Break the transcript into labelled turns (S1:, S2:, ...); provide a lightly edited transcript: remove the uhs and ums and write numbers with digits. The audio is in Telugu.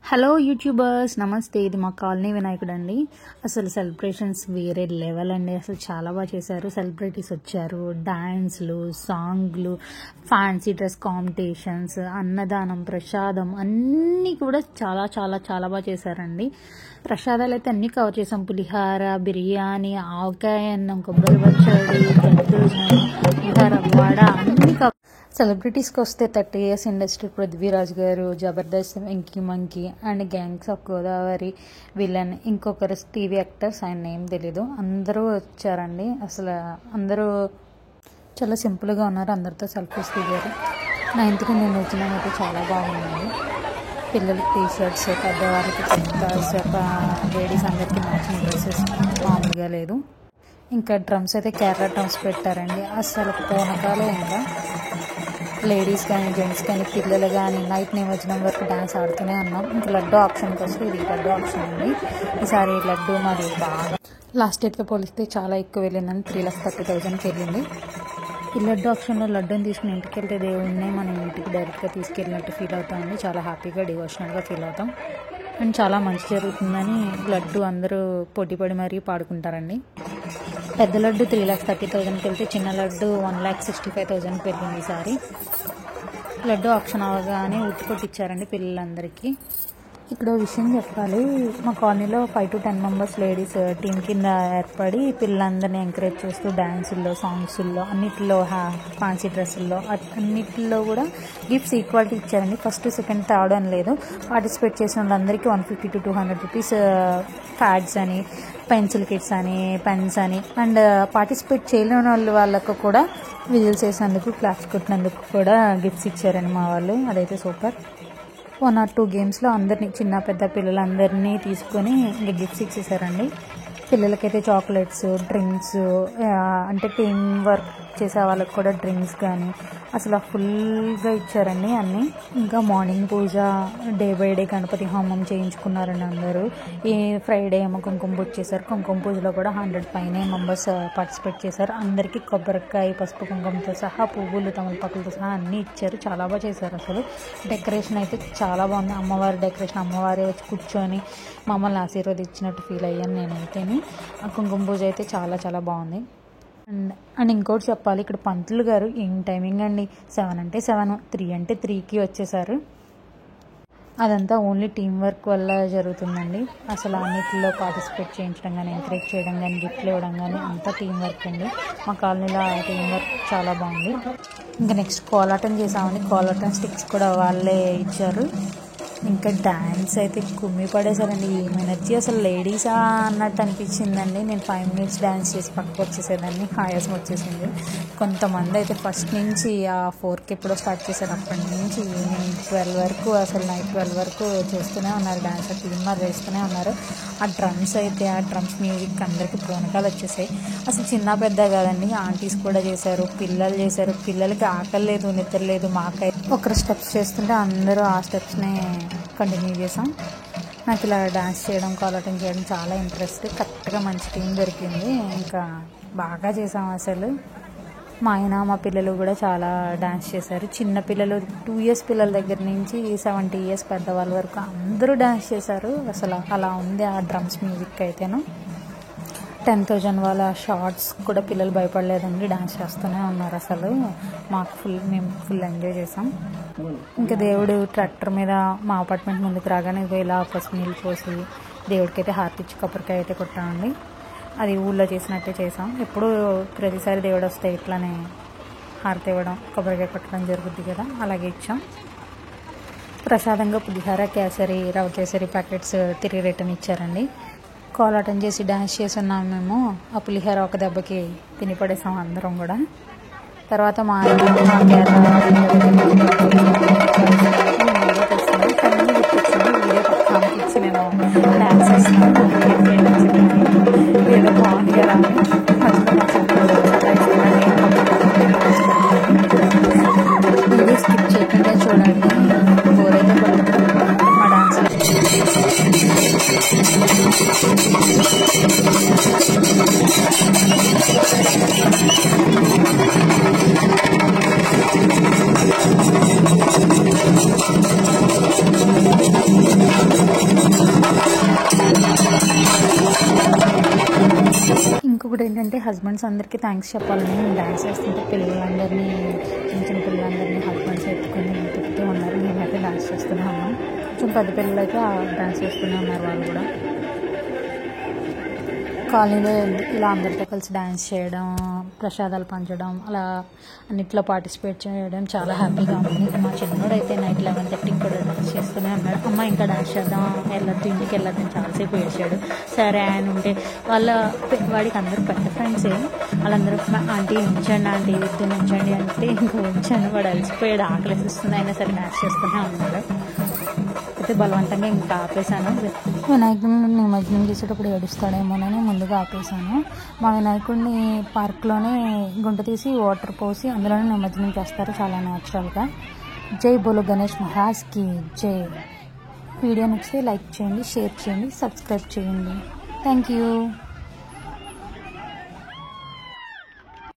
S1: హలో యూట్యూబర్స్, నమస్తే. ఇది మా కాలనీ వినాయకుడు అండి. అసలు సెలబ్రేషన్స్ వేరే లెవెల్ అండి. అసలు చాలా బాగా చేశారు. సెలబ్రిటీస్ వచ్చారు, డాన్స్లు, సాంగ్లు, ఫ్యాన్సీ డ్రెస్ కాంపిటీషన్స్, అన్నదానం, ప్రసాదం అన్నీ కూడా చాలా చాలా చాలా బాగా చేశారండి. ప్రసాదాలు అయితే అన్నీ కవర్ చేసాం. పులిహార, బిర్యానీ, ఆవకాయ అన్నం, కొబ్బరి పచ్చడి, దద్దోజనం, పులిహార, వడ అన్నీ సెలబ్రిటీస్కి వస్తే 30 years ఇండస్ట్రీ పృథ్వీరాజ్ గారు, Jabardasth, Venky monkey and gangs of Godavari, villain, ఇంకొకరు టీవీ యాక్టర్స్, ఆయన నేమ్ తెలీదు, అందరూ వచ్చారండి. అసలు అందరూ చాలా సింపుల్గా ఉన్నారు. అందరితో సెల్ఫీస్ దిగారు. 9th నేను వచ్చిన అయితే చాలా బాగుందండి. పిల్లలకి టీ-షర్ట్స్, పెద్దవారికి చొక్కాస్, లేడీస్ అందరికీ మ్యాచింగ్ డ్రెస్సెస్ మామూలుగా లేదు. ఇంకా డ్రమ్స్ అయితే కేరళ డ్రమ్స్ పెట్టారండి. అసలు పూనకాలే ఇంకా లేడీస్ కానీ, జెంట్స్ కానీ, పిల్లలు కానీ నైట్ నిమజ్జనం వరకు డ్యాన్స్ ఆడుతూనే ఉన్నాం. ఇంకా లడ్డు ఆప్షన్కి వస్తే ఇది లడ్డు ఆప్షన్ అండి. ఈసారి లడ్డు మాది బాగా లాస్ట్ ఇయర్తో పోలిస్తే చాలా ఎక్కువ వెళ్ళిందని 3,30,000కి వెళ్ళింది. ఈ లడ్డు ఆప్షన్లో లడ్డూని తీసుకుని ఇంటికి వెళ్తే దేవుడిని మనం ఇంటికి డైరెక్ట్గా తీసుకెళ్ళినట్టు ఫీల్ అవుతామండి. చాలా హ్యాపీగా డివోషనల్గా ఫీల్ అవుతాం. అండ్ చాలా మంచి జరుగుతుందని లడ్డు అందరూ పోటీపడి మరీ పాడుకుంటారండి. పెద్ద లడ్డు 3,30,000కి వెళ్తే చిన్న లడ్డు 1,65,000కి వెళ్ళింది ఈసారి. లడ్డు ఆప్షన్ అవగానే ఉట్టుకొట్టిచ్చారండి పిల్లలందరికీ. ఇక్కడ విషయం చెప్పాలి, మా కాలనీలో 5 to 10 members లేడీస్ టీం కింద ఏర్పడి పిల్లలందరినీ ఎంకరేజ్ చేస్తూ డ్యాన్సుల్లో, సాంగ్స్ల్లో, అన్నిటిలో ఫ్యాన్సీ డ్రెస్సుల్లో అన్నిటిలో కూడా గిఫ్ట్స్ ఈక్వాలిటీ ఇచ్చారండి. ఫస్ట్, సెకండ్, థర్డ్ అని లేదు. పార్టిసిపేట్ చేసిన వాళ్ళందరికీ 150 to 200 rupees ప్యాడ్స్ అని, పెన్సిల్ కిట్స్ అని, పెన్స్ అని, అండ్ పార్టిసిపేట్ చేయలేని వాళ్ళకు కూడా విజిల్స్ వేసినందుకు, క్లాప్స్ కొట్టినందుకు కూడా గిఫ్ట్స్ ఇచ్చారండి మా వాళ్ళు. అదైతే సూపర్. 1 or 2 గేమ్స్లో అందరినీ, చిన్న పెద్ద పిల్లలందరినీ తీసుకొని ఇంకా గిఫ్ట్స్ ఇచ్చేసారండి. పిల్లలకైతే చాక్లెట్స్, డ్రింక్స్, అంటే టీం వర్క్ చేసే వాళ్ళకి కూడా డ్రింక్స్ కానీ అసలు ఫుల్గా ఇచ్చారండి అన్నీ. ఇంకా morning puja, day by day Ganapati హోమం చేయించుకున్నారండి అందరూ. ఈ ఫ్రైడే ఏమో కుంకుమ పూజ చేశారు. కుంకుమ పూజలో కూడా 100 పైనే మెంబర్స్ పార్టిసిపేట్ చేశారు. అందరికీ కొబ్బరికాయ, పసుపు కుంకుమతో సహా, పువ్వులు, తమలపాకులతో సహా అన్నీ ఇచ్చారు. చాలా బాగా చేశారు. అసలు డెకరేషన్ అయితే చాలా బాగుంది. అమ్మవారి డెకరేషన్, అమ్మవారే వచ్చి కూర్చొని మమ్మల్ని ఆశీర్వదించినట్టు ఫీల్ అయ్యాను నేనైతేని. ఆ కుంకుమ పూజ అయితే చాలా చాలా బాగుంది. అండ్ ఇంకోటి చెప్పాలి, ఇక్కడ పంతులు గారు ఏం టైమింగ్ అండి. 7 అంటే 7, 3 అంటే 3కి వచ్చేసారు. అదంతా ఓన్లీ టీం వర్క్ వల్ల జరుగుతుందండి. అసలు అన్నిటిలో పార్టిసిపేట్ చేయించడం కానీ, ఎంకరేజ్ చేయడం కానీ, గిఫ్ట్లు ఇవ్వడం కానీ అంతా టీం వర్క్ అండి. మా కాలనీలో టీం వర్క్ చాలా బాగుంది. ఇంకా నెక్స్ట్ కోలాటం చేసామండి. కోలాటం స్టిక్స్ కూడా వాళ్ళే ఇచ్చారు. ఇంకా డ్యాన్స్ అయితే కుమ్మి పడేసారండి. ఏం ఎనర్జీ అసలు. లేడీసా అన్నట్టు అనిపించిందండి. నేను 5 minutes డ్యాన్స్ చేసి పక్కకు వచ్చేసేదాన్ని. ఆయాసం వచ్చేసింది. కొంతమంది అయితే ఫస్ట్ నుంచి 4కి ఎప్పుడో స్టార్ట్ చేశారు. అప్పటి నుంచి ఈవినింగ్ 12 వరకు, అసలు నైట్ 12 వరకు చేస్తూనే ఉన్నారు. డ్యాన్స్ టీమ్ చేస్తూనే ఉన్నారు. ఆ డ్రమ్స్ అయితే, ఆ డ్రమ్స్ మ్యూజిక్ అందరికీ పూనకాలు వచ్చేసాయి. అసలు చిన్న పెద్ద కాదండి, ఆంటీస్ కూడా చేశారు, పిల్లలు చేశారు. పిల్లలకి ఆకలి లేదు, నిద్ర లేదు. మాకైతే ఒకరు స్టెప్స్ చేస్తుంటే అందరూ ఆ స్టెప్స్ని కంటిన్యూ చేసాం. నాకు ఇలా డాన్స్ చేయడం, కోలాటం చేయడం చాలా ఇంట్రెస్ట్. కరెక్ట్గా మంచి టీం దొరికింది. ఇంకా బాగా చేసాం అసలు. మా ఆయన, మా పిల్లలు కూడా చాలా డాన్స్ చేశారు. చిన్న పిల్లలు, 2 years పిల్లల దగ్గర నుంచి 70 years పెద్దవాళ్ళ వరకు అందరూ డాన్స్ చేశారు. అసలు అలా ఉంది ఆ డ్రమ్స్ మ్యూజిక్ అయితేను. 10,000 వాళ్ళ షార్ట్స్ కూడా పిల్లలు భయపడలేదండి, డాన్స్ చేస్తూనే ఉన్నారు. అసలు మేము ఫుల్ ఎంజాయ్ చేసాం. ఇంకా దేవుడు ట్రాక్టర్ మీద మా అపార్ట్మెంట్ ముందుకు రాగానే ఇలా పసుపు నీళ్ళు పోసి దేవుడికైతే హారతి ఇచ్చి కొబ్బరికాయ అయితే కొట్టామండి. అది ఊళ్ళో చేసినట్టే చేసాం. ఎప్పుడు ప్రతిసారి దేవుడు వస్తే ఇట్లానే హారతి ఇవ్వడం, కొబ్బరికాయ కొట్టడం జరుగుద్ది కదా, అలాగే ఇచ్చాం. ప్రసాదంగా పులిహార, కేసరి, రవ్వ కేసరి ప్యాకెట్స్ 3 రిటర్న్ ఇచ్చారండి. కోలాటం చేసి డ్యాన్స్ చేసి ఉన్నాం మేము. ఆ పులిహార ఒక దెబ్బకి తిని పడేసాం అందరం కూడా. తర్వాత మా వీడియో పక్కనకి ఇచ్చి నేను డ్యాన్స్ చేస్తున్నాను. వీడియో బాగుంది కదా అని వీడియో స్కిప్ చేయకుండా చూడండి. బోరైతే పడుతుంది మా డాన్స్. ఏంటంటే హస్బెండ్స్ అందరికీ థ్యాంక్స్ చెప్పాలని నేను డ్యాన్స్ చేస్తుంటే పిల్లలందరినీ చిన్న చిన్న పిల్లలందరినీ హస్బెండ్స్ ఎత్తుకొని తిప్పుతూ ఉన్నారు. మేమైతే డ్యాన్స్ చేస్తూనే ఉన్నాం. కొంచెం పెద్ద పిల్లలు అయితే డ్యాన్స్ చేస్తూనే ఉన్నారు. వాళ్ళు కూడా కాలనీలో ఇలా అందరితో కలిసి డ్యాన్స్ చేయడం, ప్రసాదాలు పంచడం, అలా అన్నిట్లో పార్టిసిపేట్ చేయడం చాలా హ్యాపీగా ఉంది. మా చిన్నోడు అయితే నైట్ 11:30 కూడా డ్యాన్స్ చేస్తూనే ఉన్నాడు. అమ్మ ఇంకా డ్యాన్స్ చేద్దాం, వెళ్ళొద్దు, ఇంటికి వెళ్ళొద్దని చాలాసేపు ఏడ్చాడు. సరే ఆయన ఉంటే వాడికి అందరూ పెద్ద ఫ్రెండ్సే, వాళ్ళందరూ ఆంటీ ఉంచండి, ఆంటీ వద్దు ఉంచండి అంటే ఇంకా ఉంచాను. వాడు అలసిపోయాడు, ఆకలిస్తుంది, అయినా సరే డ్యాన్స్ చేస్తూనే ఉన్నాడు. అయితే బలవంతంగా ఇంకా ఆపేశాను. వినాయకుడిని నిమజ్జనం చేసేటప్పుడు ఏడుస్తాడేమోనని ముందుగా ఆపేశాను. మా వినాయకుడిని పార్క్లోనే గుంట తీసి వాటర్ పోసి అందులోనే నిమజ్జనం చేస్తారు చాలా న్యాచురల్గా. జై బోలో గణేష్ మహారాజ్కి జై. వీడియో నచ్చితే లైక్ చేయండి, షేర్ చేయండి, సబ్స్క్రైబ్ చేయండి. Thank you.